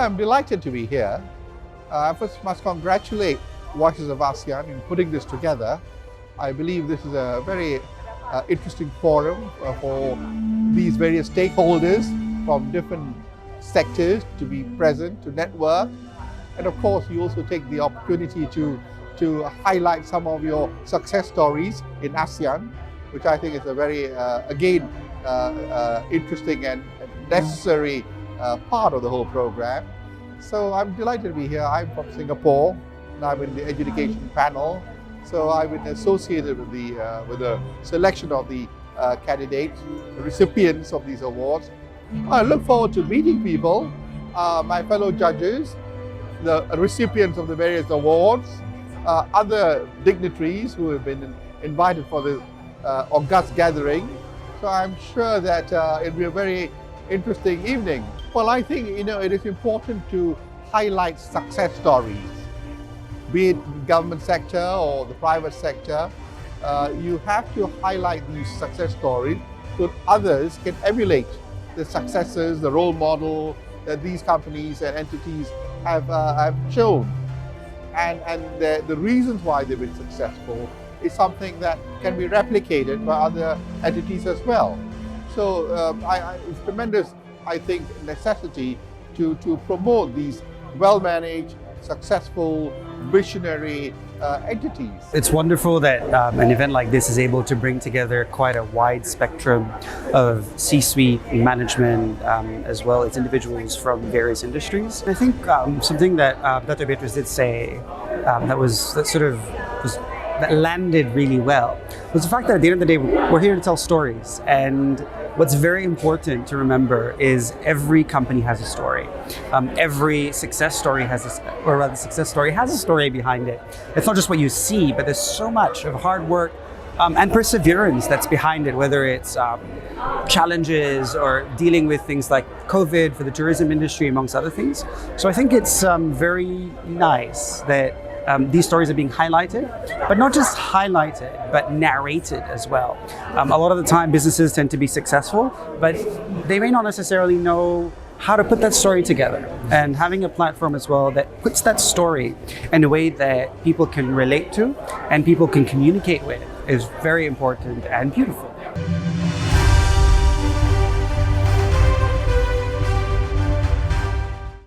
I'm delighted to be here. I first must congratulate Voices of ASEAN in putting this together. I believe this is a very interesting forum for these various stakeholders from different sectors to be present, to network. And of course, you also take the opportunity to highlight some of your success stories in ASEAN, which I think is a very, again, interesting and necessary part of the whole program. So I'm delighted to be here. I'm from Singapore, and I'm in the education panel. So I've been associated with the selection of the candidates, the recipients of these awards. I look forward to meeting people, my fellow judges, the recipients of the various awards, other dignitaries who have been invited for this august gathering. So I'm sure that it'll be a very interesting evening. Well, I think it is important to highlight success stories, be it the government sector or the private sector. You have to highlight these success stories so others can emulate the successes, the role model that these companies and entities have shown. And the reasons why they've been successful is something that can be replicated by other entities as well. So it's tremendous, I think, necessity to promote these well-managed, successful, visionary entities. It's wonderful that an event like this is able to bring together quite a wide spectrum of C-suite management, as well as individuals from various industries. I think something that Dr. Beatrice did say that landed really well was the fact that at the end of the day, we're here to tell stories. And what's very important to remember is every company has a story. Every success story has a story behind it. It's not just what you see, but there's so much of hard work and perseverance that's behind it, whether it's challenges or dealing with things like COVID for the tourism industry, amongst other things. So I think it's very nice that these stories are being highlighted, but not just highlighted, but narrated as well. A lot of the time businesses tend to be successful, but they may not necessarily know how to put that story together. And having a platform as well that puts that story in a way that people can relate to and people can communicate with is very important and beautiful.